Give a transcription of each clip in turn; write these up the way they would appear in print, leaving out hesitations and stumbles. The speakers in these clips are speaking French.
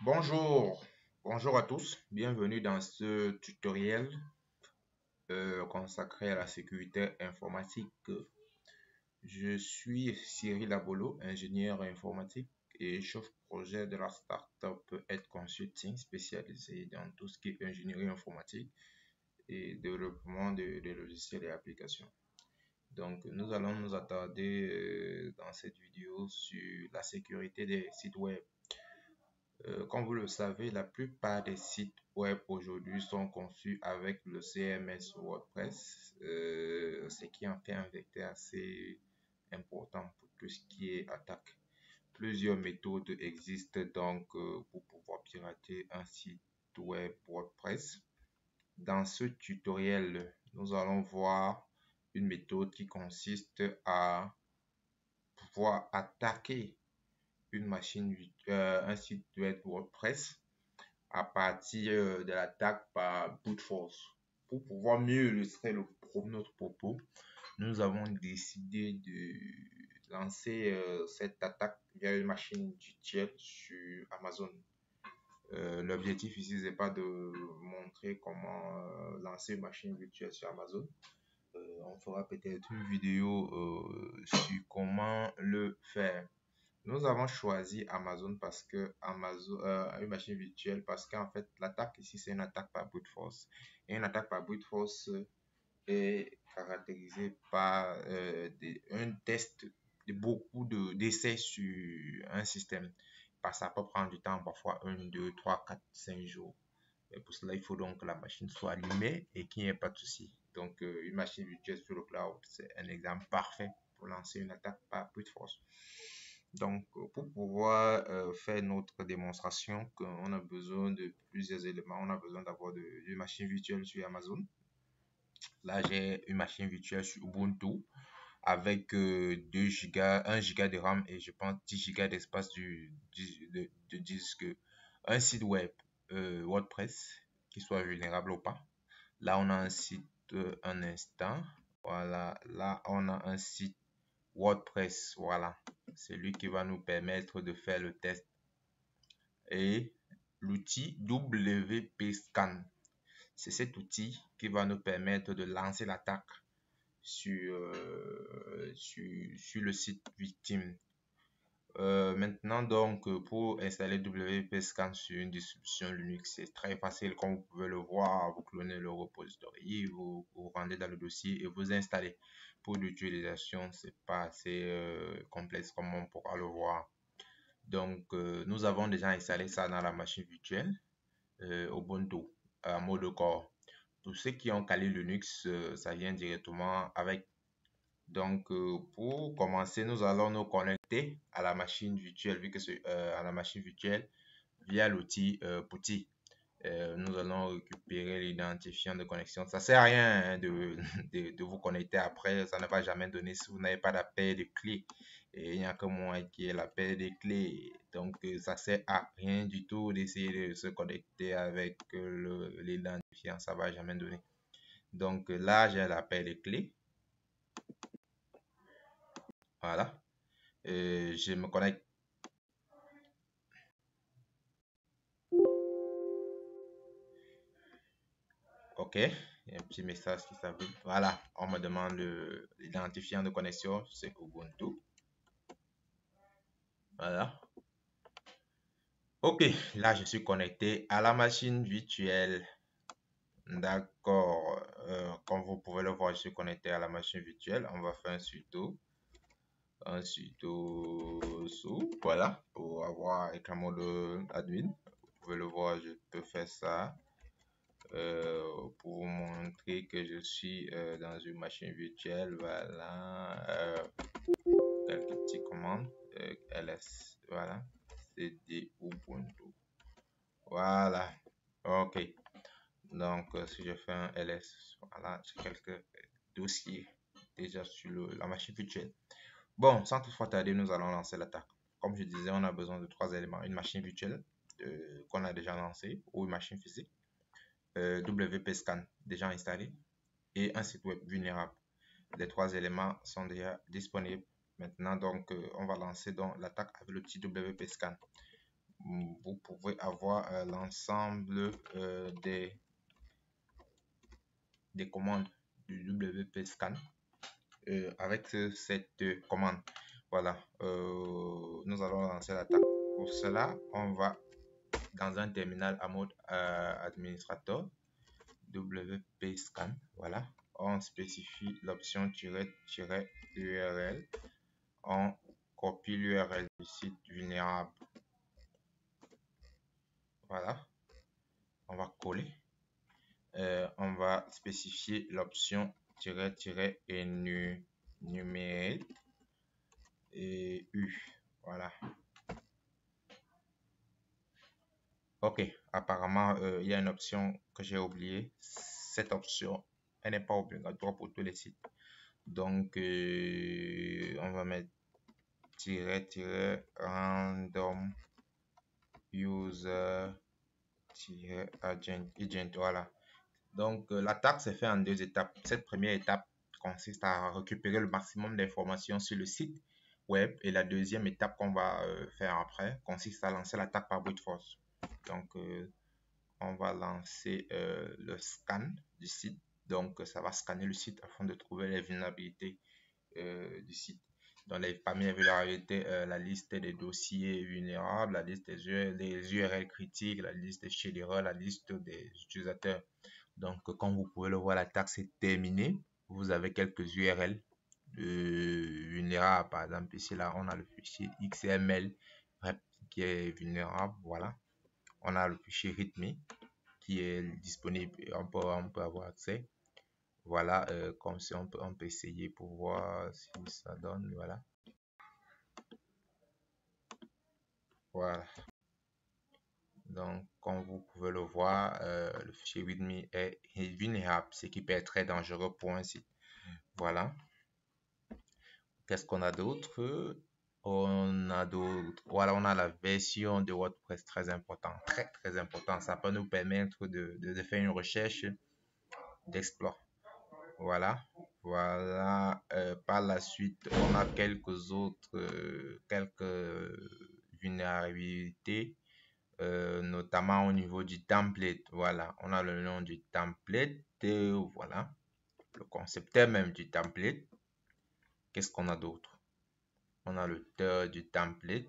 Bonjour à tous, bienvenue dans ce tutoriel consacré à la sécurité informatique. Je suis Cyril Abolo, ingénieur informatique et chef projet de la startup Ed Consulting spécialisée dans tout ce qui est ingénierie informatique et développement de logiciels et applications. Donc, nous allons nous attarder dans cette vidéo sur la sécurité des sites web. Comme vous le savez, la plupart des sites web aujourd'hui sont conçus avec le CMS WordPress, ce qui en fait un vecteur assez important pour tout ce qui est attaque. Plusieurs méthodes existent donc pour pouvoir pirater un site web WordPress. Dans ce tutoriel, nous allons voir une méthode qui consiste à pouvoir attaquer un site web WordPress à partir de l'attaque par brute force. Pour pouvoir mieux illustrer notre propos, nous avons décidé de lancer cette attaque via une machine virtuelle sur Amazon. L'objectif ici, n'est pas de montrer comment lancer une machine virtuelle sur Amazon. On fera peut-être une vidéo sur comment le faire. Nous avons choisi Amazon parce que une machine virtuelle, parce qu'en fait, l'attaque ici, c'est une attaque par brute force. Et une attaque par brute force est caractérisée par un test de beaucoup d'essais sur un système. Ça peut prendre du temps, parfois 1, 2, 3, 4, 5 jours. Et pour cela, il faut donc que la machine soit allumée et qu'il n'y ait pas de souci. Donc, une machine virtuelle sur le cloud, c'est un exemple parfait pour lancer une attaque par brute force. Donc, pour pouvoir faire notre démonstration, on a besoin de plusieurs éléments. On a besoin d'avoir une machine virtuelle sur Amazon. Là, j'ai une machine virtuelle sur Ubuntu avec 2 Go, 1 Go de RAM et je pense 10 Go d'espace de disque. Un site web WordPress qui soit vulnérable ou pas. Là, on a un site un instant. Voilà, là, on a un site WordPress, voilà, c'est lui qui va nous permettre de faire le test. Et l'outil WP Scan, c'est cet outil qui va nous permettre de lancer l'attaque sur le site victime. Maintenant, donc, pour installer WP Scan sur une distribution Linux, c'est très facile. Comme vous pouvez le voir, vous clonez le repository, vous rendez dans le dossier et vous installez. Pour l'utilisation, c'est pas assez complexe comme on pourra le voir. Donc, nous avons déjà installé ça dans la machine virtuelle Ubuntu en mode core. Pour ceux qui ont calé Linux, ça vient directement avec. Donc, pour commencer, nous allons nous connecter à la machine virtuelle, vu que c'est à la machine virtuelle via l'outil PuTTY. Nous allons récupérer l'identifiant de connexion. Ça sert à rien hein, de vous connecter après, ça ne va jamais donner si vous n'avez pas la paire de clés. Et il n'y a que moi qui ai la paire de clés. Donc, ça sert à rien du tout d'essayer de se connecter avec l'identifiant, ça ne va jamais donner. Donc, là, j'ai la paire de clés. Voilà. Je me connecte. OK. Il y a un petit message qui s'affiche. Voilà. On me demande l'identifiant de connexion. C'est Ubuntu. Voilà. OK. Là, je suis connecté à la machine virtuelle. D'accord. Comme vous pouvez le voir, je suis connecté à la machine virtuelle. On va faire un sudo. Un sudo sous. Voilà. Pour avoir avec un mode admin. Vous pouvez le voir, je peux faire ça. Pour vous montrer que je suis dans une machine virtuelle. Voilà. Quelques petites commandes. ls. Voilà. cd ubuntu. Voilà. OK. Donc, si je fais un ls, voilà, j'ai quelques dossiers déjà sur la machine virtuelle. Bon, sans toutefois tarder, nous allons lancer l'attaque. Comme je disais, on a besoin de 3 éléments. Une machine virtuelle qu'on a déjà lancée ou une machine physique. WP Scan déjà installé et un site web vulnérable. Les 3 éléments sont déjà disponibles. Maintenant, donc, on va lancer l'attaque avec le petit WP Scan. vous pouvez avoir l'ensemble des commandes du WP Scan avec cette commande. Voilà, nous allons lancer l'attaque. Pour cela, on va dans un terminal à mode administrateur WP Scan. Voilà, on spécifie l'option -URL. On copie l'URL du site vulnérable. Voilà, on va coller. On va spécifier l'option -enumerate et U. Voilà. Ok, apparemment, il y a une option que j'ai oubliée. Cette option, elle n'est pas obligatoire pour tous les sites. Donc, on va mettre -random user agent. Voilà. Donc, l'attaque s'est fait en 2 étapes. Cette première étape consiste à récupérer le maximum d'informations sur le site web. Et la deuxième étape qu'on va faire après consiste à lancer l'attaque par brute force. Donc, on va lancer le scan du site. Donc, ça va scanner le site afin de trouver les vulnérabilités du site. Donc, parmi les vulnérabilités, la liste des dossiers vulnérables, la liste des URL critiques, la liste des shaders, la liste des utilisateurs. Donc, comme vous pouvez le voir, l'attaque c'est terminé. Vous avez quelques URL vulnérables. Par exemple, ici, là, on a le fichier XML qui est vulnérable. Voilà. On a le fichier README qui est disponible et on peut avoir accès. Voilà, comme si on peut essayer pour voir si ça donne. Voilà. Voilà. Donc, comme vous pouvez le voir, le fichier README est vulnérable, ce qui peut être très dangereux pour un site. Voilà. Qu'est-ce qu'on a d'autre? On a d'autres. Voilà, on a la version de WordPress, très important, très important. Ça peut nous permettre de faire une recherche d'exploit. Voilà. Voilà. Par la suite, on a quelques autres, quelques vulnérabilités, notamment au niveau du template. Voilà. On a le nom du template. Voilà. Le concepteur même du template. Qu'est-ce qu'on a d'autre? On a l'auteur du template.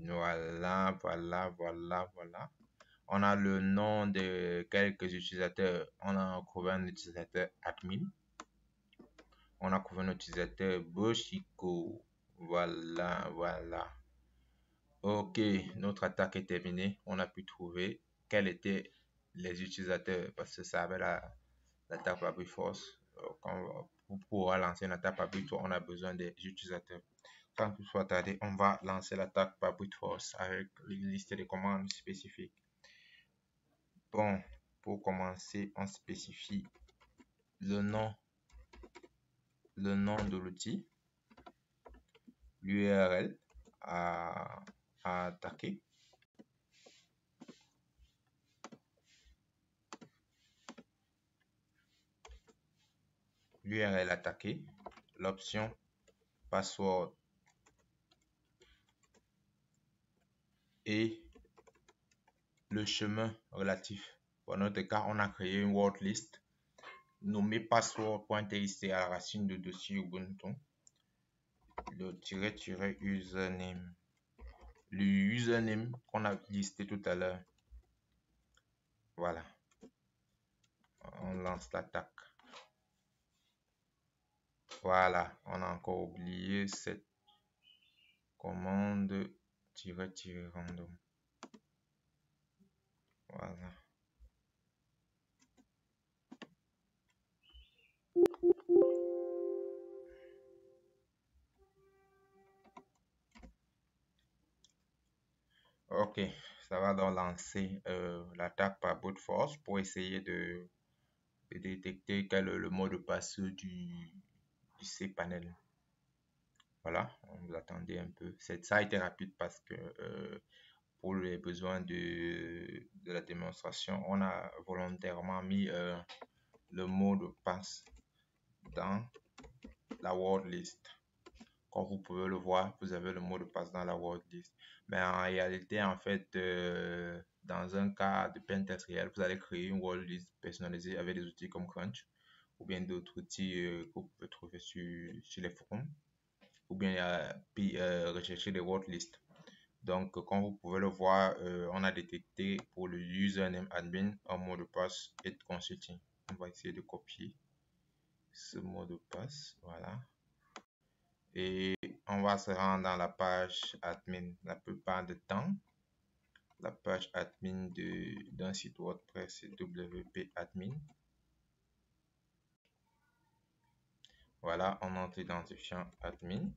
Voilà. On a le nom de quelques utilisateurs. On a trouvé un utilisateur admin. On a trouvé un utilisateur Boshiko. Voilà. Ok, notre attaque est terminée. On a pu trouver quels étaient les utilisateurs parce que ça avait l'attaque par brute force. Pour pouvoir lancer une attaque par brute force, on a besoin des utilisateurs. Sans plus soit tardé, on va lancer l'attaque par brute force avec une liste de commandes spécifiques. Bon, pour commencer, on spécifie le nom de l'outil, l'URL à attaquer, l'option password et le chemin relatif. Pour notre cas, on a créé une word list nommée password.txt à la racine de dossier Ubuntu. Le -username. Le username qu'on a listé tout à l'heure. Voilà. On lance l'attaque. Voilà. On a encore oublié cette commande -random. Voilà. Ok, ça va donc lancer l'attaque par brute force pour essayer de détecter quel est le mot de passe du cPanel. Voilà, on vous attendez un peu. Ça a été rapide parce que pour les besoins de la démonstration, on a volontairement mis le mot de passe dans la word list. Comme vous pouvez le voir, vous avez le mot de passe dans la wordlist. Mais en réalité, en fait, dans un cas de pentest réel, vous allez créer une wordlist personnalisée avec des outils comme Crunch ou bien d'autres outils que vous pouvez trouver sur les forums ou bien rechercher des wordlists. Donc, comme vous pouvez le voir, on a détecté pour le username admin un mot de passe et consulting. On va essayer de copier ce mot de passe. Voilà. Et on va se rendre dans la page admin. La plupart du temps, la page admin d'un site WordPress, c'est WP admin. Voilà, on entre l'identifiant admin.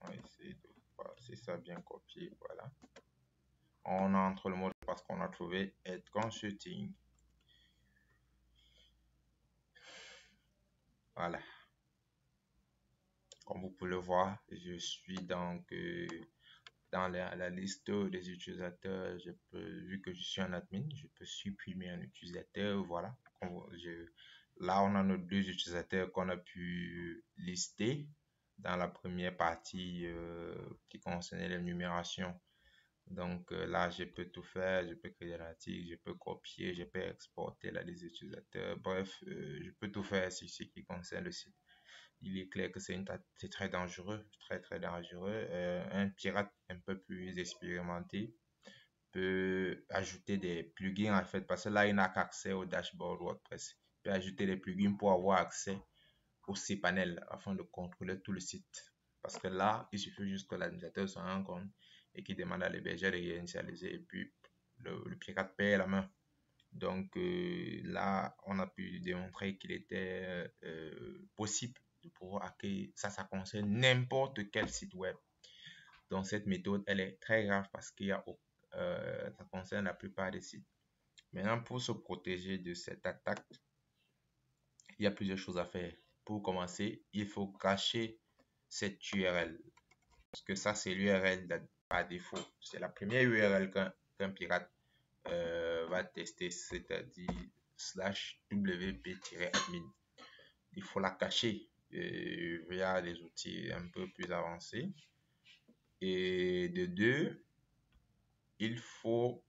On va essayer de voir si ça a bien copié. Voilà. On entre le mot de passe qu'on a trouvé, Head Consulting. Voilà. Comme vous pouvez le voir, je suis donc dans la liste des utilisateurs. Vu que je suis un admin, je peux supprimer un utilisateur. Voilà. Là, on a nos deux utilisateurs qu'on a pu lister dans la première partie qui concernait les numérations. Donc là, je peux tout faire, je peux créer des articles, je peux copier, je peux exporter la liste utilisateurs. Bref, je peux tout faire sur ce qui concerne le site. Il est clair que c'est très dangereux, très dangereux. Un pirate un peu plus expérimenté peut ajouter des plugins en fait, parce que là, il n'a qu'accès au dashboard WordPress. Il peut ajouter des plugins pour avoir accès au cPanel afin de contrôler tout le site. Parce que là, il suffit juste que l'administrateur se rende compte et qu'il demande à l'hébergeur de réinitialiser et puis le pirate perd la main. Donc là, on a pu démontrer qu'il était possible de pouvoir accueillir. Ça concerne n'importe quel site web. Donc cette méthode, elle est très grave parce qu'il y a, ça concerne la plupart des sites. Maintenant, pour se protéger de cette attaque, il y a plusieurs choses à faire. Pour commencer, il faut cacher cette URL. Parce que ça, c'est l'URL par défaut. C'est la première URL qu'un pirate va tester, c'est-à-dire /wp-admin. Il faut la cacher via des outils un peu plus avancés. Et de deux, il faut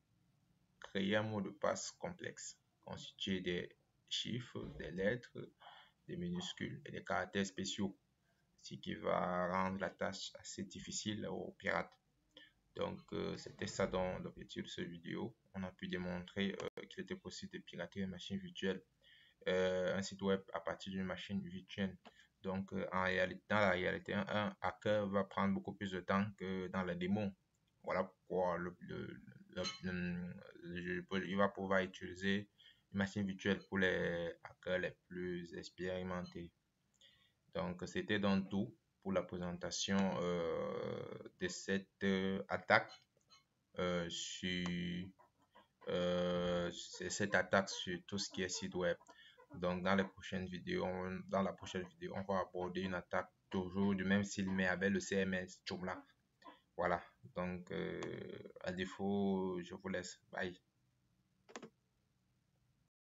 créer un mot de passe complexe, constitué des chiffres, des lettres, des minuscules et des caractères spéciaux, ce qui va rendre la tâche assez difficile aux pirates. Donc, c'était ça dans l'objectif de cette vidéo. On a pu démontrer qu'il était possible de pirater une machine virtuelle, un site web à partir d'une machine virtuelle. Donc, dans la réalité, un hacker va prendre beaucoup plus de temps que dans la démo. Voilà pourquoi il va pouvoir utiliser une machine virtuelle pour les hackers les plus expérimentés. Donc, c'était donc tout pour la présentation de cette attaque sur tout ce qui est site web. Donc, dans la prochaine vidéo, on va aborder une attaque toujours du même style, mais avec le CMS Joomla. Voilà. Donc, à défaut, je vous laisse. Bye.